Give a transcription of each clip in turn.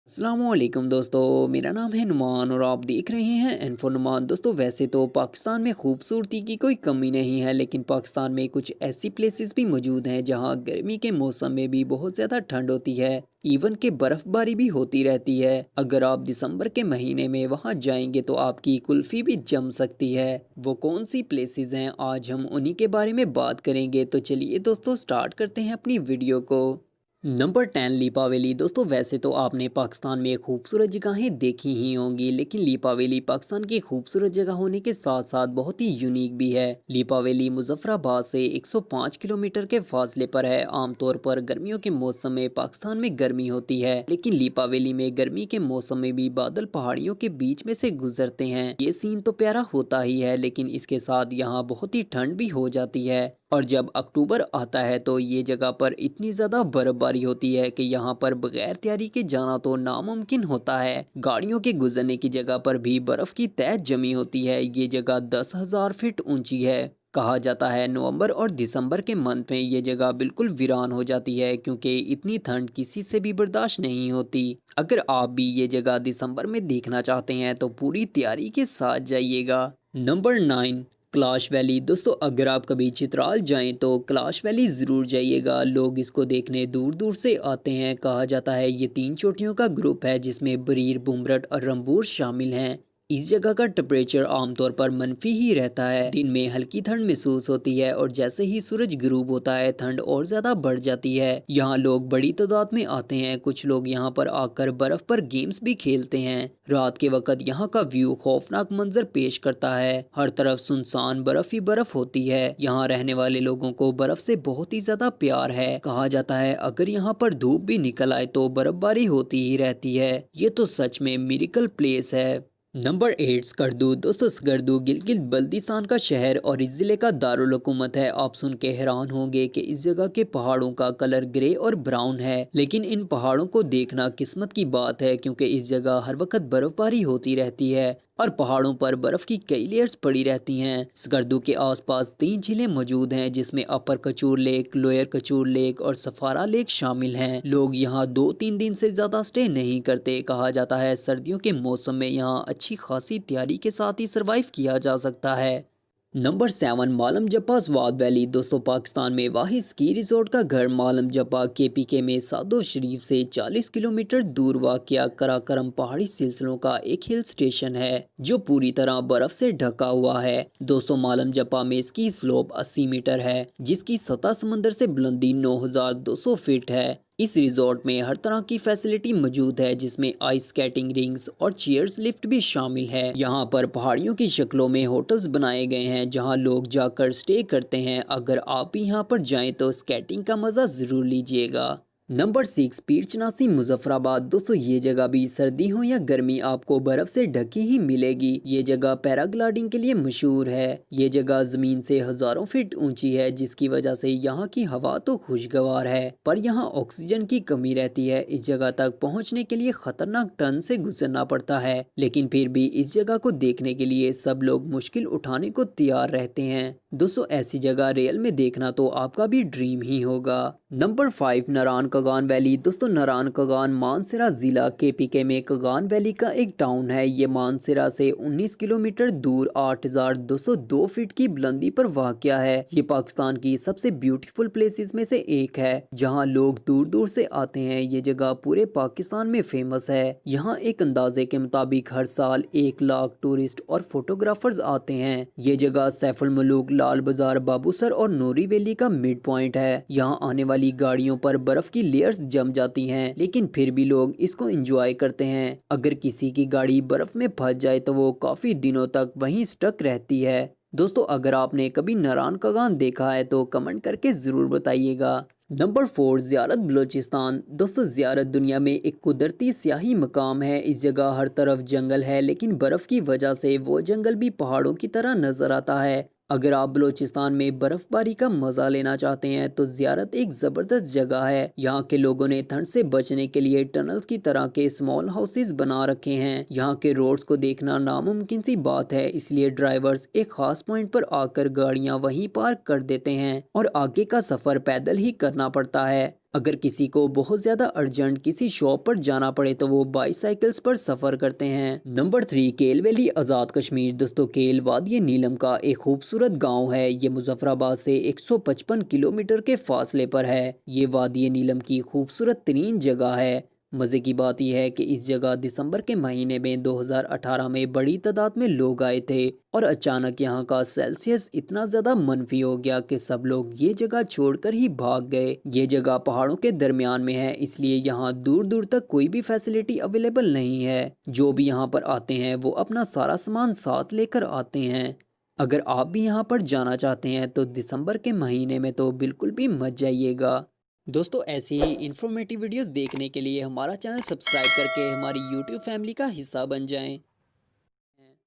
अस्सलामुअलैकुम दोस्तों, मेरा नाम है नुमान और आप देख रहे हैं इन्फो नुमान। दोस्तों वैसे तो पाकिस्तान में खूबसूरती की कोई कमी नहीं है, लेकिन पाकिस्तान में कुछ ऐसी प्लेसेस भी मौजूद हैं जहां गर्मी के मौसम में भी बहुत ज़्यादा ठंड होती है। इवन के बर्फ़बारी भी होती रहती है। अगर आप दिसंबर के महीने में वहां जाएंगे तो आपकी कुल्फ़ी भी जम सकती है। वो कौन सी प्लेसेस हैं, आज हम उन्हीं के बारे में बात करेंगे। तो चलिए दोस्तों स्टार्ट करते हैं अपनी वीडियो को। नंबर 10 लीपा वैली। दोस्तों वैसे तो आपने पाकिस्तान में खूबसूरत जगहें देखी ही होंगी, लेकिन लीपा वैली पाकिस्तान की खूबसूरत जगह होने के साथ साथ बहुत ही यूनिक भी है। लीपा वैली मुजफ्फराबाद से 105 किलोमीटर के फासले पर है। आमतौर पर गर्मियों के मौसम में पाकिस्तान में गर्मी होती है, लेकिन लीपा वैली में गर्मी के मौसम में भी बादल पहाड़ियों के बीच में से गुजरते हैं। ये सीन तो प्यारा होता ही है, लेकिन इसके साथ यहाँ बहुत ही ठंड भी हो जाती है। और जब अक्टूबर आता है तो ये जगह पर इतनी ज़्यादा बर्फबारी होती है कि यहाँ पर बगैर तैयारी के जाना तो नामुमकिन होता है। गाड़ियों के गुजरने की जगह पर भी बर्फ़ की तह जमी होती है। ये जगह 10,000 फीट ऊंची है। कहा जाता है नवंबर और दिसंबर के मंथ में ये जगह बिल्कुल वीरान हो जाती है, क्योंकि इतनी ठंड किसी से भी बर्दाश्त नहीं होती। अगर आप भी ये जगह दिसंबर में देखना चाहते हैं तो पूरी तैयारी के साथ जाइएगा। Number 9 Kalash valley. दोस्तों अगर आप कभी चित्राल जाएं तो कलाश वैली ज़रूर जाइएगा। लोग इसको देखने दूर दूर से आते हैं। कहा जाता है ये 3 चोटियों का ग्रुप है जिसमें बरीर, बुमरट और रंबूर शामिल हैं। इस जगह का टेम्परेचर आमतौर पर मनफी ही रहता है। दिन में हल्की ठंड महसूस होती है और जैसे ही सूरज गुरूब होता है ठंड और ज़्यादा बढ़ जाती है। यहाँ लोग बड़ी तादाद में आते हैं। कुछ लोग यहाँ पर आकर बर्फ़ पर गेम्स भी खेलते हैं। रात के वक्त यहाँ का व्यू खौफनाक मंजर पेश करता है। हर तरफ सुनसान बर्फ ही बर्फ होती है। यहाँ रहने वाले लोगों को बर्फ से बहुत ही ज्यादा प्यार है। कहा जाता है अगर यहाँ पर धूप भी निकल आए तो बर्फबारी होती ही रहती है। ये तो सच में मिरेकल प्लेस है। नंबर 8 स्कर्दू। दोस्तों स्कर्दू गिलगित बल्दिस्तान का शहर और इस जिले का दारुल हुकूमत है। आप सुन के हैरान होंगे कि इस जगह के पहाड़ों का कलर ग्रे और ब्राउन है, लेकिन इन पहाड़ों को देखना किस्मत की बात है, क्योंकि इस जगह हर वक्त बर्फबारी होती रहती है और पहाड़ों पर बर्फ की कई लेयर्स पड़ी रहती हैं। स्कर्दू के आसपास 3 झीलें मौजूद हैं जिसमें अपर कचूर लेक, लोअर कचूर लेक और सफारा लेक शामिल हैं। लोग यहाँ 2-3 दिन से ज्यादा स्टे नहीं करते। कहा जाता है सर्दियों के मौसम में यहाँ अच्छी खासी तैयारी के साथ ही सरवाइव किया जा सकता है। नंबर 7 मालम जब्बा स्वात वैली। दोस्तों पाकिस्तान में वाहिद स्की रिजोर्ट का घर मालम जब्बा केपीके में सादो शरीफ से 40 किलोमीटर दूर वाक़या कराकरम पहाड़ी सिलसिलों का एक हिल स्टेशन है जो पूरी तरह बर्फ से ढका हुआ है। दोस्तों मालम जब्बा में इसकी स्लोप 80 मीटर है जिसकी सतह समंदर से बुलंदी 9,200 फीट है। इस रिजॉर्ट में हर तरह की फैसिलिटी मौजूद है जिसमें आइस स्केटिंग रिंग्स और चेयर्स लिफ्ट भी शामिल है। यहाँ पर पहाड़ियों की शक्लों में होटल्स बनाए गए हैं जहाँ लोग जाकर स्टे करते हैं। अगर आप भी यहाँ पर जाएं तो स्केटिंग का मज़ा ज़रूर लीजिएगा। नंबर 6 पीर चनासी मुजफ्फराबाद। दोस्तों ये जगह भी सर्दी हो या गर्मी आपको बर्फ से ढकी ही मिलेगी। ये जगह पैराग्लाइडिंग के लिए मशहूर है। ये जगह जमीन से हजारों फीट ऊंची है जिसकी वजह से यहाँ की हवा तो खुशगवार है, पर यहाँ ऑक्सीजन की कमी रहती है। इस जगह तक पहुँचने के लिए खतरनाक टर्न से गुजरना पड़ता है, लेकिन फिर भी इस जगह को देखने के लिए सब लोग मुश्किल उठाने को तैयार रहते हैं। दोस्तों ऐसी जगह रियल में देखना तो आपका भी ड्रीम ही होगा। नंबर 5 नारान कगान वैली। दोस्तों नारान कगान मानसरा जिला केपीके में कगान वैली का एक टाउन है। ये मानसरा से 19 किलोमीटर दूर 8,202 फीट की बुलंदी पर वाक़या है। ये पाकिस्तान की सबसे ब्यूटीफुल प्लेसेस में से एक है जहां लोग दूर दूर से आते हैं। ये जगह पूरे पाकिस्तान में फेमस है। यहाँ एक अंदाजे के मुताबिक हर साल 1 लाख टूरिस्ट और फोटोग्राफर्स आते हैं। ये जगह सैफुल मलूक, लाल बाजार, बाबूसर और नूरी वैली का मिड पॉइंट है। यहाँ आने वाली गाड़ियों पर बर्फ की लेयर्स जम जाती हैं, लेकिन फिर भी लोग इसको एंजॉय करते हैं। अगर किसी की गाड़ी बर्फ में फंस जाए तो वो काफी दिनों तक वहीं स्टक रहती है। दोस्तों अगर आपने कभी नारान कगान देखा है तो कमेंट करके जरूर बताइएगा। नंबर 4 ज़ियारत बलोचिस्तान। दोस्तों ज़ियारत दुनिया में एक कुदरती स्याही मकाम है। इस जगह हर तरफ जंगल है, लेकिन बर्फ़ की वजह से वो जंगल भी पहाड़ों की तरह नज़र आता है। अगर आप बलोचिस्तान में बर्फबारी का मजा लेना चाहते हैं तो ज़ियारत एक ज़बरदस्त जगह है। यहाँ के लोगों ने ठंड से बचने के लिए टनल्स की तरह के स्मॉल हाउसेस बना रखे हैं। यहाँ के रोड्स को देखना नामुमकिन सी बात है, इसलिए ड्राइवर्स एक खास पॉइंट पर आकर गाड़ियाँ वहीं पार्क कर देते हैं और आगे का सफ़र पैदल ही करना पड़ता है। अगर किसी को बहुत ज़्यादा अर्जेंट किसी शॉप पर जाना पड़े तो वो बाईसाइकिल्स पर सफ़र करते हैं। नंबर 3, केल वैली, आज़ाद कश्मीर। दोस्तों, केल वादी नीलम का एक खूबसूरत गांव है। ये मुजफ्फराबाद से 155 किलोमीटर के फासले पर है। ये वादी नीलम की खूबसूरत तरीन जगह है। मज़े की बात यह है कि इस जगह दिसंबर के महीने में 2018 में बड़ी तादाद में लोग आए थे और अचानक यहाँ का सेल्सियस इतना ज़्यादा मनफी हो गया कि सब लोग ये जगह छोड़कर ही भाग गए। ये जगह पहाड़ों के दरमियान में है, इसलिए यहाँ दूर दूर तक कोई भी फैसिलिटी अवेलेबल नहीं है। जो भी यहाँ पर आते हैं वो अपना सारा सामान साथ लेकर आते हैं। अगर आप भी यहाँ पर जाना चाहते हैं तो दिसंबर के महीने में तो बिल्कुल भी मत जाइएगा। दोस्तों, ऐसी ही इन्फॉर्मेटिव वीडियोस देखने के लिए हमारा चैनल सब्सक्राइब करके हमारी यूट्यूब फैमिली का हिस्सा बन जाएं।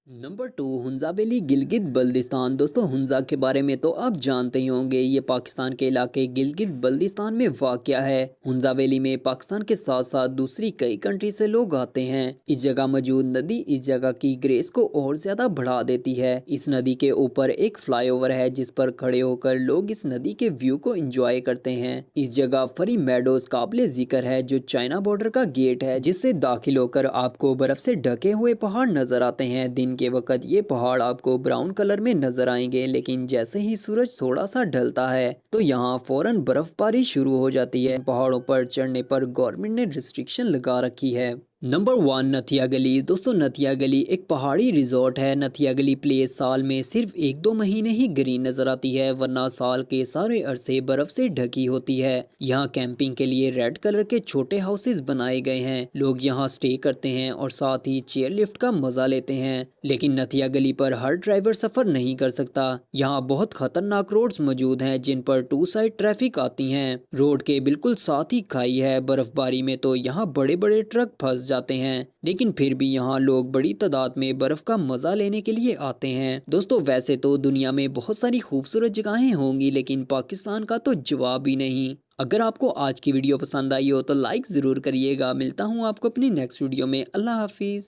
Number 2, Hunza valley, Gilgit Baltistan. दोस्तों, हुंजा के बारे में तो आप जानते ही होंगे। ये पाकिस्तान के इलाके गिलगित बल्दिस्तान में वाक़या है। हुंजा वैली में पाकिस्तान के साथ साथ दूसरी कई कंट्री से लोग आते हैं। इस जगह मौजूद नदी इस जगह की ग्रेस को और ज़्यादा बढ़ा देती है। इस नदी के ऊपर एक फ्लाईओवर है जिस पर खड़े होकर लोग इस नदी के व्यू को एंजॉय करते हैं। इस जगह फरी मेडोज काबिले जिक्र है, जो चाइना बॉर्डर का गेट है, जिससे दाखिल होकर आपको बर्फ से ढके हुए पहाड़ नजर आते हैं। दिन के वक्त ये पहाड़ आपको ब्राउन कलर में नजर आएंगे, लेकिन जैसे ही सूरज थोड़ा सा ढलता है तो यहाँ फौरन बर्फबारी शुरू हो जाती है। पहाड़ों पर चढ़ने पर गवर्नमेंट ने रिस्ट्रिक्शन लगा रखी है। नंबर 1, नथिया गली। दोस्तों, नथिया गली एक पहाड़ी रिजॉर्ट है। नथिया गली प्लेस साल में सिर्फ 1-2 महीने ही ग्रीन नजर आती है, वरना साल के सारे अरसे बर्फ से ढकी होती है। यहाँ कैंपिंग के लिए रेड कलर के छोटे हाउसेस बनाए गए हैं। लोग यहाँ स्टे करते हैं और साथ ही चेयर लिफ्ट का मजा लेते हैं। लेकिन नथिया गली पर हर ड्राइवर सफर नहीं कर सकता। यहाँ बहुत खतरनाक रोड्स मौजूद हैं जिन पर 2 साइड ट्रैफिक आती हैं। रोड के बिल्कुल साथ ही खाई है। बर्फबारी में तो यहाँ बड़े बड़े ट्रक फंस जाते हैं, लेकिन फिर भी यहाँ लोग बड़ी तादाद में बर्फ का मजा लेने के लिए आते हैं। दोस्तों, वैसे तो दुनिया में बहुत सारी खूबसूरत जगहें होंगी, लेकिन पाकिस्तान का तो जवाब ही नहीं। अगर आपको आज की वीडियो पसंद आई हो तो लाइक ज़रूर करिएगा। मिलता हूँ आपको अपनी नेक्स्ट वीडियो में। अल्लाह हाफिज़।